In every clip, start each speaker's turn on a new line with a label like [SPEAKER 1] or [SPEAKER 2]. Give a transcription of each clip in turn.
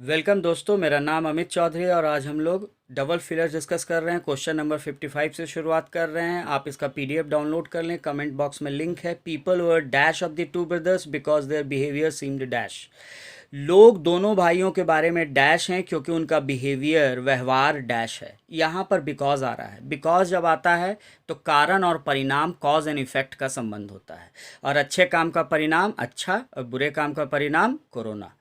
[SPEAKER 1] Welcome दोस्तों, मेरा नाम अमित चौधरी और आज हम लोग डबल फिलर्स डिस्कस कर रहे हैं। क्वेश्चन नंबर 55 से शुरुआत कर रहे हैं। आप इसका पीडीएफ डाउनलोड कर लें, कमेंट बॉक्स में लिंक है। People were dash of the two brothers because their behaviour seemed dash. लोग दोनों भाइयों के बारे में डैश हैं क्योंकि उनका बिहेवियर व्यवहार डैश है। यहाँ पर बिकॉज आ रहा है। बिकॉज जब आता है तो कारण और परिणाम कॉज एंड इफेक्ट का संबंध होता है, और अच्छे काम का परिणाम अच्छा और बुरे काम का परिणाम कोरोना।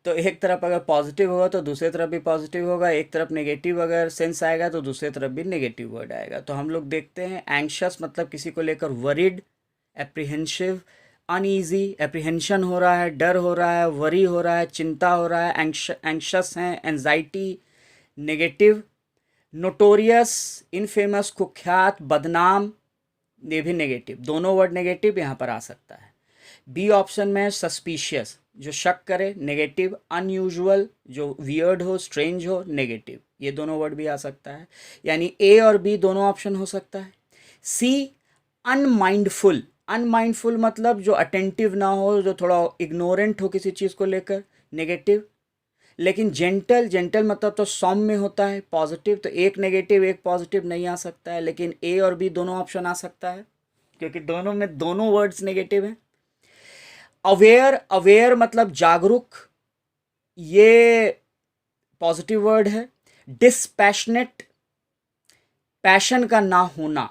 [SPEAKER 1] तो एक तरफ अगर पॉजिटिव होगा तो दूसरी तरफ भी पॉजिटिव होगा, एक तरफ नेगेटिव अगर सेंस आएगा तो दूसरी तरफ भी नेगेटिव वर्ड आएगा। तो हम लोग देखते हैं, एंग्शियस मतलब किसी को लेकर वरीड, एप्रीहेंसिव, अनईजी, एप्रीहेंशन हो रहा है, डर हो रहा है, वरी हो रहा है, चिंता हो रहा है, एंग्शियस है, एंजाइटी, नेगेटिव, नोटोरियस, इनफेमस, कुख्यात, बदनाम, ये भी नेगेटिव। दोनों वर्ड नेगेटिव यहाँ पर आ सकता है। बी ऑप्शन में सस्पिशियस, जो शक करे, नेगेटिव। अनयूजुअल, जो वियर्ड हो, स्ट्रेंज हो, नेगेटिव। ये दोनों वर्ड भी आ सकता है, यानी ए और बी दोनों ऑप्शन हो सकता है। सी अनमाइंडफुल, अनमाइंडफुल मतलब जो अटेंटिव ना हो, जो थोड़ा इग्नोरेंट हो किसी चीज़ को लेकर, नेगेटिव। लेकिन जेंटल, जेंटल मतलब तो सौम्य होता है, पॉजिटिव। तो एक नेगेटिव एक पॉजिटिव नहीं आ सकता है, लेकिन ए और बी दोनों ऑप्शन आ सकता है क्योंकि दोनों में दोनों वर्ड्स नेगेटिव हैं। अवेयर, अवेयर मतलब जागरूक, ये पॉजिटिव वर्ड है। डिस्पैशनेट, पैशन का ना होना,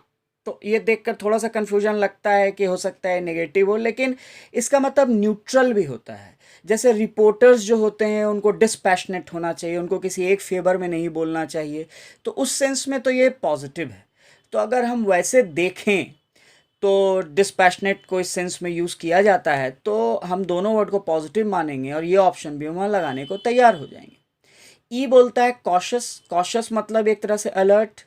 [SPEAKER 1] तो ये देखकर थोड़ा सा कंफ्यूजन लगता है कि हो सकता है नेगेटिव हो, लेकिन इसका मतलब न्यूट्रल भी होता है। जैसे रिपोर्टर्स जो होते हैं उनको डिस्पैशनेट होना चाहिए, उनको किसी एक फेवर में नहीं बोलना चाहिए, तो उस सेंस में तो ये पॉजिटिव है। तो अगर हम वैसे देखें तो डिस्पैशनेट को इस सेंस में यूज़ किया जाता है, तो हम दोनों वर्ड को पॉजिटिव मानेंगे और ये ऑप्शन भी वहाँ लगाने को तैयार हो जाएंगे। ई बोलता है कॉशस, कॉशस मतलब एक तरह से अलर्ट।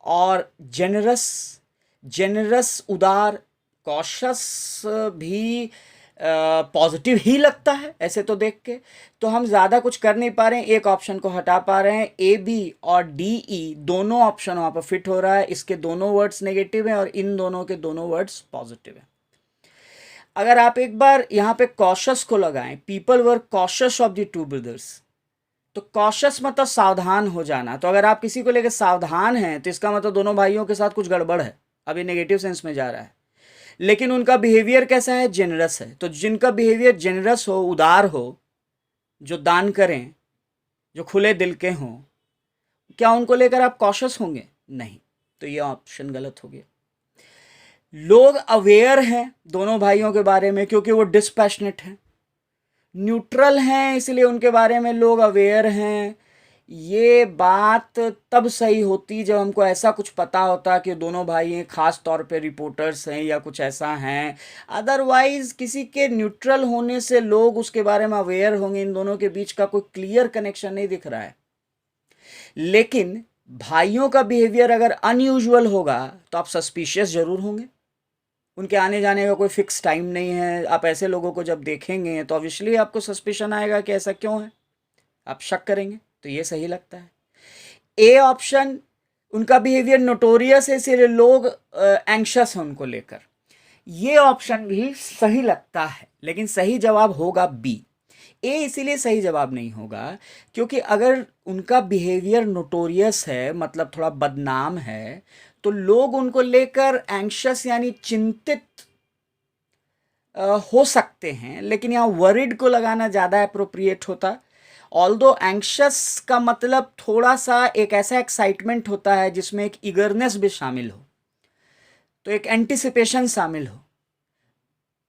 [SPEAKER 1] और जेनरस, जेनरस उदार, कॉशस भी पॉजिटिव ही लगता है ऐसे तो देख के। तो हम ज़्यादा कुछ कर नहीं पा रहे हैं, एक ऑप्शन को हटा पा रहे हैं। ए बी और डी ई दोनों ऑप्शन वहाँ पर फिट हो रहा है। इसके दोनों वर्ड्स नेगेटिव हैं और इन दोनों के दोनों वर्ड्स पॉजिटिव हैं। अगर आप एक बार यहाँ पे कॉशस को लगाएं, people were cautious of the two brothers, तो कॉशस मतलब सावधान हो जाना। तो अगर आप किसी को लेकर सावधान हैं तो इसका मतलब दोनों भाइयों के साथ कुछ गड़बड़ है, अभी नेगेटिव सेंस में जा रहा है। लेकिन उनका बिहेवियर कैसा है? जेनरस है। तो जिनका बिहेवियर जेनरस हो, उदार हो, जो दान करें, जो खुले दिल के हों, क्या उनको लेकर आप कॉशस होंगे? नहीं। तो ये ऑप्शन गलत हो गया। लोग अवेयर हैं दोनों भाइयों के बारे में क्योंकि वो डिस्पैशनेट हैं। न्यूट्रल हैं इसलिए उनके बारे में लोग अवेयर हैं। ये बात तब सही होती जब हमको ऐसा कुछ पता होता कि दोनों भाई हैं, ख़ास तौर पे रिपोर्टर्स हैं या कुछ ऐसा हैं। अदरवाइज़ किसी के न्यूट्रल होने से लोग उसके बारे में अवेयर होंगे। इन दोनों के बीच का कोई क्लियर कनेक्शन नहीं दिख रहा है। लेकिन भाइयों का बिहेवियर अगर अनयूजुअल होगा तो आप सस्पिशियस ज़रूर होंगे। उनके आने जाने का कोई फिक्स टाइम नहीं है। आप ऐसे लोगों को जब देखेंगे तो ऑब्वियसली आपको सस्पिशन आएगा कि ऐसा क्यों है, आप शक करेंगे। तो ये सही लगता है। ए ऑप्शन, उनका बिहेवियर नोटोरियस है इसलिए लोग एंग्शियस हैं उनको लेकर, ये ऑप्शन भी सही लगता है। लेकिन सही जवाब होगा बी। ए इसीलिए सही जवाब नहीं होगा क्योंकि अगर उनका बिहेवियर नोटोरियस है मतलब थोड़ा बदनाम है, तो लोग उनको लेकर एंग्शियस यानी चिंतित हो सकते हैं। लेकिन यहाँ वरिड को लगाना ज़्यादा अप्रोप्रिएट होता। ऑल्दो एंग्शियस का मतलब थोड़ा सा एक ऐसा एक्साइटमेंट होता है जिसमें एक ईगरनेस भी शामिल हो, तो एक एंटिसिपेशन शामिल हो।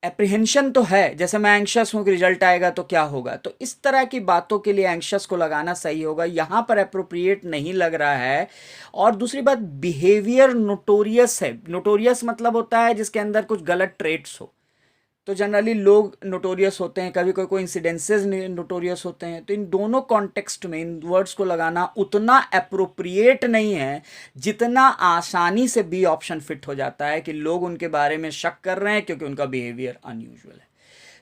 [SPEAKER 1] एप्रीहेंशन तो है, जैसे मैं एंग्शियस हूँ कि रिजल्ट आएगा तो क्या होगा, तो इस तरह की बातों के लिए एंग्शियस को लगाना सही होगा। यहाँ पर अप्रोप्रिएट नहीं लग रहा है। और दूसरी बात, बिहेवियर नोटोरियस है। नोटोरियस मतलब होता है जिसके अंदर कुछ गलत ट्रेट्स हो। तो जनरली लोग नोटोरियस होते हैं, कभी कोई कोई इंसिडेंसेस नोटोरियस होते हैं। तो इन दोनों कॉन्टेक्स्ट में इन वर्ड्स को लगाना उतना अप्रोप्रिएट नहीं है जितना आसानी से बी ऑप्शन फिट हो जाता है कि लोग उनके बारे में शक कर रहे हैं क्योंकि उनका बिहेवियर अनयूजुअल है।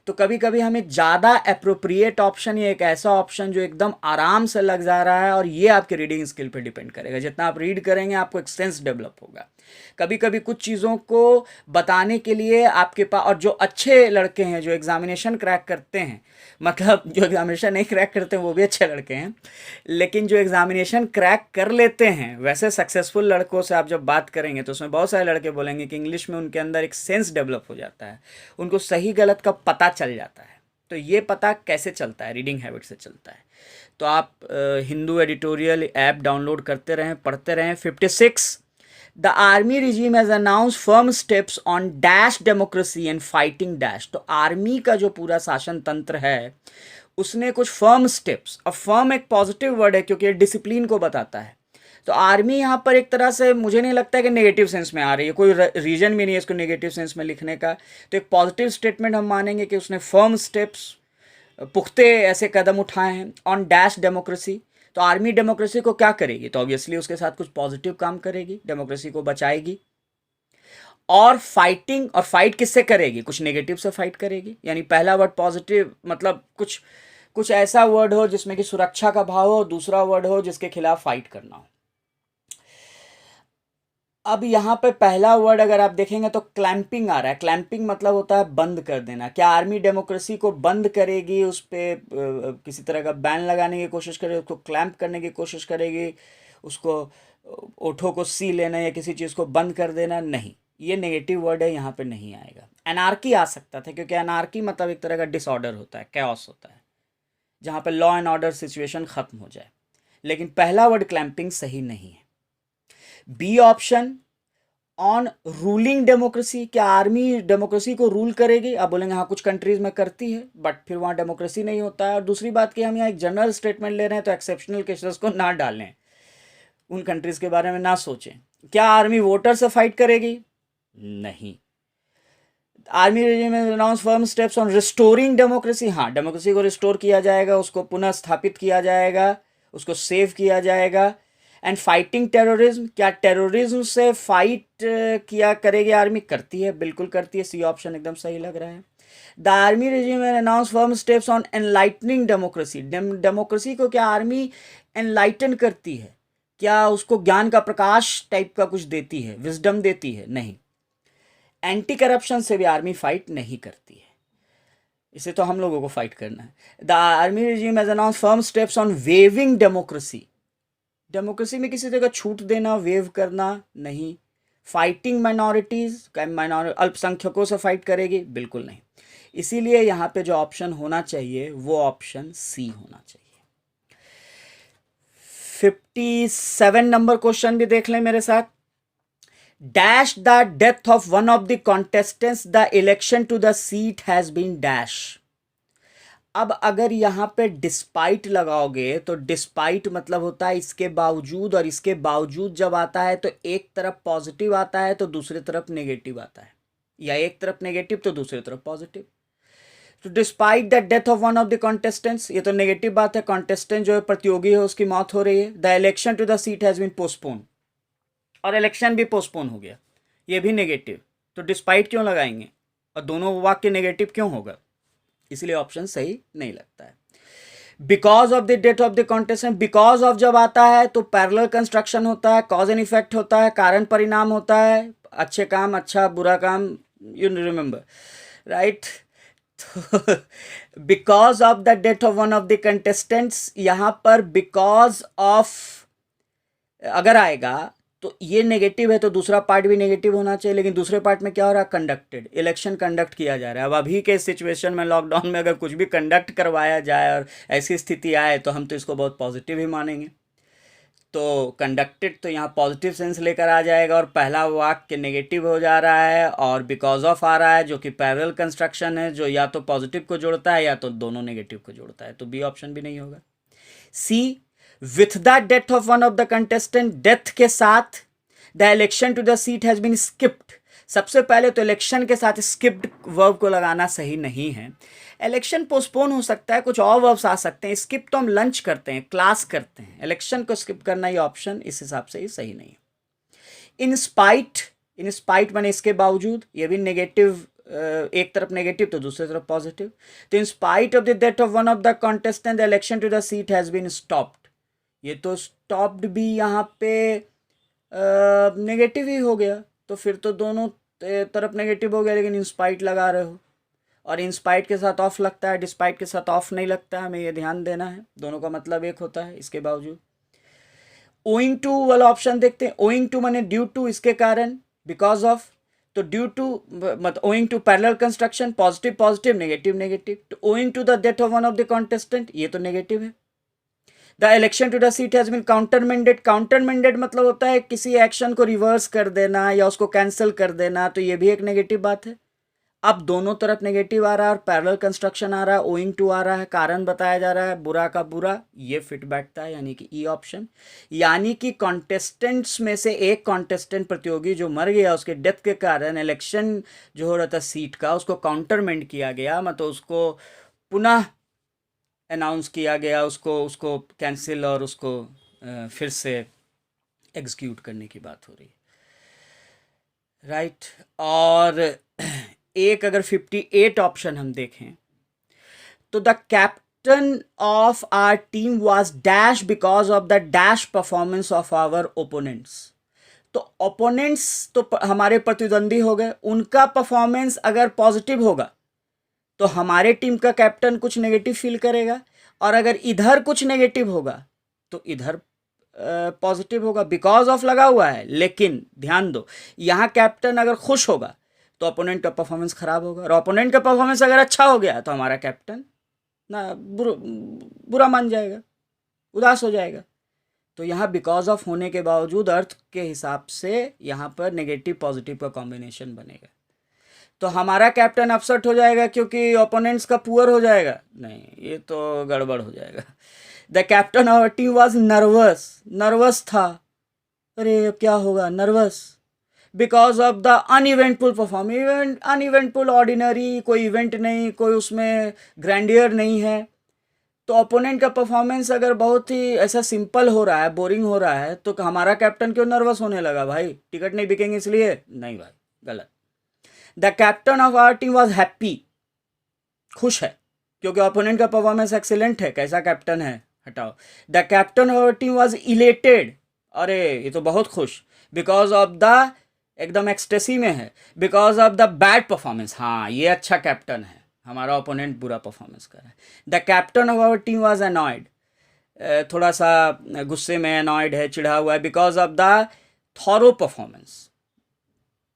[SPEAKER 1] तो कभी कभी हमें ज़्यादा अप्रोप्रिएट ऑप्शन या एक ऐसा ऑप्शन जो एकदम आराम से लग जा रहा है, और ये आपके रीडिंग स्किल पे डिपेंड करेगा। जितना आप रीड करेंगे आपको एक सेंस डेवलप होगा। कभी कभी कुछ चीज़ों को बताने के लिए आपके पास, और जो अच्छे लड़के हैं जो एग्जामिनेशन क्रैक करते हैं, मतलब जो एग्जामिनेशन नहीं क्रैक करते हैं वो भी अच्छे लड़के हैं, लेकिन जो एग्जामिनेशन क्रैक कर लेते हैं वैसे सक्सेसफुल लड़कों से आप जब बात करेंगे तो उसमें बहुत सारे लड़के बोलेंगे कि इंग्लिश में उनके अंदर एक सेंस डेवलप हो जाता है, उनको सही गलत का पता चल जाता है। तो ये पता कैसे चलता है? रीडिंग हैबिट से चलता है। तो आप हिंदू एडिटोरियल ऐप डाउनलोड करते रहें, पढ़ते रहें। 56, the army regime has announce firm steps on dash democracy and fighting dash. तो आर्मी का जो पूरा शासन तंत्र है उसने कुछ फर्म स्टेप्स, अब फर्म एक पॉजिटिव वर्ड है क्योंकि ये डिसिप्लिन को बताता है। तो आर्मी यहाँ पर एक तरह से मुझे नहीं लगता है कि नेगेटिव सेंस में आ रही है, कोई रीजन भी नहीं है इसको नेगेटिव सेंस में लिखने का। तो एक पॉजिटिव स्टेटमेंट हम मानेंगे कि उसने फर्म स्टेप्स, पुख्ते ऐसे कदम उठाए हैं ऑन डैश डेमोक्रेसी। तो आर्मी डेमोक्रेसी को क्या करेगी? तो ऑब्वियसली उसके साथ कुछ पॉजिटिव काम करेगी, डेमोक्रेसी को बचाएगी। और फाइटिंग, और फाइट किससे करेगी? कुछ नेगेटिव से फाइट करेगी। यानी पहला वर्ड पॉजिटिव, मतलब कुछ कुछ ऐसा वर्ड हो जिसमें कि सुरक्षा का भाव हो, दूसरा वर्ड हो जिसके खिलाफ फाइट करना हो। अब यहाँ पे पहला वर्ड अगर आप देखेंगे तो क्लैंपिंग आ रहा है। क्लैंपिंग मतलब होता है बंद कर देना। क्या आर्मी डेमोक्रेसी को बंद करेगी, उस पर किसी तरह का बैन लगाने की कोशिश करेगी, उसको क्लैंप करने की कोशिश करेगी, उसको ओठों को सी लेना या किसी चीज़ को बंद कर देना? नहीं, ये नेगेटिव वर्ड है, यहाँ पे नहीं आएगा। एनार्की आ सकता था क्योंकि एनार्की मतलब एक तरह का डिसऑर्डर होता है, कैओस होता है, जहाँ पे लॉ एंड ऑर्डर सिचुएशन खत्म हो जाए। लेकिन पहला वर्ड क्लैंपिंग सही नहीं है। B option on ruling democracy, क्या आर्मी डेमोक्रेसी को रूल करेगी? आप बोलेंगे हाँ कुछ कंट्रीज में करती है, बट फिर वहाँ डेमोक्रेसी नहीं होता है। और दूसरी बात कि हम यहाँ एक जनरल स्टेटमेंट ले रहे हैं तो एक्सेप्शनल केसेस को ना डालें, उन कंट्रीज के बारे में ना सोचें। क्या आर्मी वोटर से फाइट करेगी? नहीं। Army regime announce firm steps on restoring democracy, हाँ डेमोक्रेसी को रिस्टोर किया जाएगा, उसको पुनः स्थापित किया जाएगा, उसको सेव किया जाएगा। एंड फाइटिंग टेररिज्म, क्या टेररिज्म से फाइट किया करेगी आर्मी? करती है, बिल्कुल करती है। सी ऑप्शन एकदम सही लग रहा है। The army regime announce firm steps on enlightening democracy, democracy को क्या आर्मी एनलाइटन करती है? क्या उसको ज्ञान का प्रकाश टाइप का कुछ देती है, विजडम देती है? नहीं। एंटी करप्शन से भी आर्मी फाइट नहीं करती है, इसे तो हम लोगों को फाइट करना है। The army regime has announce firm steps on waving democracy, democracy में किसी तरह का छूट देना, वेव करना? नहीं। फाइटिंग माइनॉरिटीज, अल्पसंख्यकों से फाइट करेगी? बिल्कुल नहीं। इसीलिए यहाँ पे जो ऑप्शन होना चाहिए वो ऑप्शन सी होना चाहिए। 57 नंबर क्वेश्चन भी देख लें मेरे साथ। Dash the death of one of the contestants, the election to the seat has been dash. अब अगर यहाँ पे डिस्पाइट लगाओगे तो डिस्पाइट मतलब होता है इसके बावजूद, और इसके बावजूद जब आता है तो एक तरफ पॉजिटिव आता है तो दूसरी तरफ नेगेटिव आता है, या एक तरफ नेगेटिव तो दूसरी तरफ पॉजिटिव। तो despite the death of one of the contestants, ये तो नेगेटिव बात है, कॉन्टेस्टेंट जो है प्रतियोगी है उसकी मौत हो रही है। The election to the seat has been postpone, और इलेक्शन भी पोस्टपोन हो गया, ये भी नेगेटिव। तो डिस्पाइट क्यों लगाएंगे, और दोनों वाक्य नेगेटिव क्यों होगा? इसलिए ऑप्शन सही नहीं लगता है। Because of the death of the contestant, because of जब आता है तो पैरेलल कंस्ट्रक्शन होता है, कॉज एंड इफेक्ट होता है, कारण परिणाम होता है, अच्छे काम अच्छा, बुरा काम, यू रिमेंबर राइट। तो because of the death of one of the contestants, यहां पर बिकॉज ऑफ अगर आएगा तो ये नेगेटिव है तो दूसरा पार्ट भी नेगेटिव होना चाहिए। लेकिन दूसरे पार्ट में क्या हो रहा है? कंडक्टेड, इलेक्शन कंडक्ट किया जा रहा है। अब अभी के सिचुएशन में लॉकडाउन में अगर कुछ भी कंडक्ट करवाया जाए और ऐसी स्थिति आए तो हम तो इसको बहुत पॉजिटिव ही मानेंगे। तो कंडक्टेड तो यहाँ पॉजिटिव सेंस लेकर आ जाएगा, और पहला वाक्य नेगेटिव हो जा रहा है, और बिकॉज ऑफ आ रहा है जो कि पैरेलल कंस्ट्रक्शन है, जो या तो पॉजिटिव को जोड़ता है या तो दोनों नेगेटिव को जोड़ता है। तो बी ऑप्शन भी नहीं होगा। C, with the death of one of the contestant, death के साथ the election to the seat has been skipped. सबसे पहले तो इलेक्शन के साथ स्किप्ड वर्ब को लगाना सही नहीं है। इलेक्शन पोस्टपोन हो सकता है, कुछ और वर्ब्स आ सकते हैं। स्किप तो हम लंच करते हैं, क्लास करते हैं, इलेक्शन को स्किप करना ये ऑप्शन इस हिसाब से ही सही नहीं है। इन स्पाइट, इन स्पाइट माने इसके बावजूद, ये भी नेगेटिव, एक तरफ नेगेटिव तो दूसरी तरफ पॉजिटिव। तो in spite of the death of one of the contestant the election to the seat has been stopped, ये तो स्टॉप्ड भी यहाँ पे नेगेटिव ही हो गया, तो फिर तो दोनों तरफ नेगेटिव हो गया, लेकिन इंस्पाइट लगा रहे हो और इंस्पाइट के साथ ऑफ लगता है, डिस्पाइट के साथ ऑफ नहीं लगता है, हमें ये ध्यान देना है, दोनों का मतलब एक होता है इसके बावजूद। ओइंग टू वाला ऑप्शन देखते हैं, ओइंग टू माने ड्यू टू, इसके कारण, बिकॉज ऑफ, तो ड्यू टू मतलब owing to parallel construction, positive positive, negative negative, तो owing to the death of one of the contestant, ये तो नेगेटिव है। The election to the seat has been countermanded, countermanded मतलब होता है किसी एक्शन को रिवर्स कर देना या उसको कैंसिल कर देना, तो ये भी एक नेगेटिव बात है। अब दोनों तरफ नेगेटिव आ रहा है और पैरेलल कंस्ट्रक्शन आ रहा है, ओइंग टू आ रहा है, कारण बताया जा रहा है, बुरा का बुरा, ये फिट बैठता है, यानी कि ई ऑप्शन। यानी कि कॉन्टेस्टेंट्स में से एक कॉन्टेस्टेंट प्रतियोगी जो मर गया, उसके डेथ के कारण इलेक्शन जो हो रहा था सीट का, उसको काउंटरमेंट किया गया, मतलब उसको पुनः अनाउंस किया गया, उसको उसको कैंसिल और उसको फिर से एग्जीक्यूट करने की बात हो रही है, राइट। और एक अगर 58 ऑप्शन हम देखें तो the captain of our team was dash because of the dash performance of our opponents. तो ओपोनेंट्स तो हमारे प्रतिद्वंदी हो गए, उनका परफॉर्मेंस अगर पॉजिटिव होगा तो हमारे टीम का कैप्टन कुछ नेगेटिव फील करेगा, और अगर इधर कुछ नेगेटिव होगा तो इधर पॉजिटिव होगा, बिकॉज ऑफ लगा हुआ है। लेकिन ध्यान दो, यहाँ कैप्टन अगर खुश होगा तो ओपोनेंट का परफॉर्मेंस खराब होगा, और ओपोनेंट का परफॉर्मेंस अगर अच्छा हो गया तो हमारा कैप्टन ना बुरा मान जाएगा, उदास हो जाएगा। तो यहाँ बिकॉज ऑफ होने के बावजूद अर्थ के हिसाब से यहाँ पर नेगेटिव पॉजिटिव का कॉम्बिनेशन बनेगा, तो हमारा कैप्टन अपसेट हो जाएगा क्योंकि ओपोनेंट्स का पुअर हो जाएगा, नहीं, ये तो गड़बड़ हो जाएगा। The captain of team was nervous, nervous था, अरे क्या होगा, nervous, because of the uneventful perform, event uneventful, ordinary, कोई इवेंट नहीं, कोई उसमें ग्रैंडियर नहीं है। तो ओपोनेंट का परफॉर्मेंस अगर बहुत ही ऐसा सिंपल हो रहा है, बोरिंग हो रहा है, तो हमारा कैप्टन क्यों नर्वस होने लगा भाई, टिकट नहीं बिकेंगे इसलिए? नहीं भाई, गलत। The captain of our team was happy, खुश है क्योंकि ओपोनेंट का परफॉर्मेंस एक्सीलेंट है, कैसा कैप्टन है, हटाओ। The captain of our team was elated, अरे ये तो बहुत खुश, बिकॉज ऑफ द, एकदम एक्सटेसी में है, because of the bad performance, हाँ ये अच्छा कैप्टन है, हमारा ओपोनेंट बुरा परफॉर्मेंस कर रहा है। The captain of our team was annoyed, थोड़ा सा गुस्से में, अनॉयड है, चिढ़ा हुआ है, because of the thorough performance,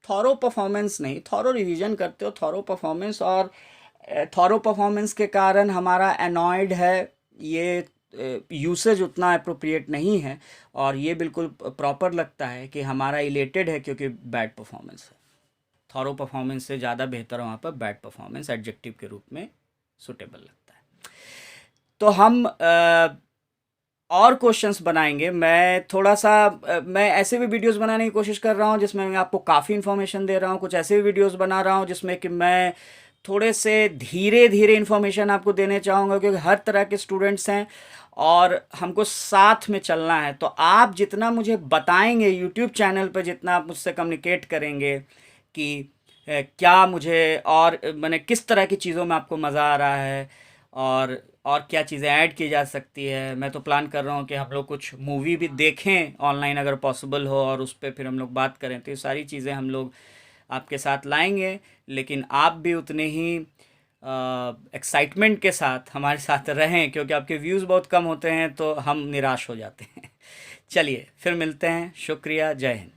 [SPEAKER 1] thorough performance नहीं, थॉरो रिवीजन करते हो, थॉरो परफॉर्मेंस, और थॉरो परफॉर्मेंस के कारण हमारा अनॉयड है, ये यूसेज उतना अप्रोप्रिएट नहीं है, और ये बिल्कुल प्रॉपर लगता है कि हमारा इलेटेड है क्योंकि बैड परफॉर्मेंस है। थॉरो परफॉर्मेंस से ज़्यादा बेहतर वहाँ पर बैड परफॉर्मेंस एडजेक्टिव के रूप में सुटेबल लगता है। तो हम और क्वेश्चंस बनाएंगे, मैं थोड़ा सा मैं ऐसे भी वीडियोस बनाने की कोशिश कर रहा हूँ जिसमें मैं आपको काफ़ी इन्फॉर्मेशन दे रहा हूँ, कुछ ऐसे भी वीडियोस बना रहा हूँ जिसमें कि मैं थोड़े से धीरे धीरे इन्फॉर्मेशन आपको देने चाहूँगा, क्योंकि हर तरह के स्टूडेंट्स हैं और हमको साथ में चलना है। तो आप जितना मुझे बताएंगे यूट्यूब चैनल पर, जितना आप मुझसे कम्युनिकेट करेंगे कि क्या मुझे और मैंने किस तरह की चीज़ों में आपको मज़ा आ रहा है और क्या चीज़ें ऐड की जा सकती है। मैं तो प्लान कर रहा हूँ कि हम लोग कुछ मूवी भी देखें ऑनलाइन अगर पॉसिबल हो, और उस पर फिर हम लोग बात करें। तो ये सारी चीज़ें हम लोग आपके साथ लाएंगे, लेकिन आप भी उतने ही एक्साइटमेंट के साथ हमारे साथ रहें, क्योंकि आपके व्यूज़ बहुत कम होते हैं तो हम निराश हो जाते हैं। चलिए फिर मिलते हैं, शुक्रिया, जय हिंद।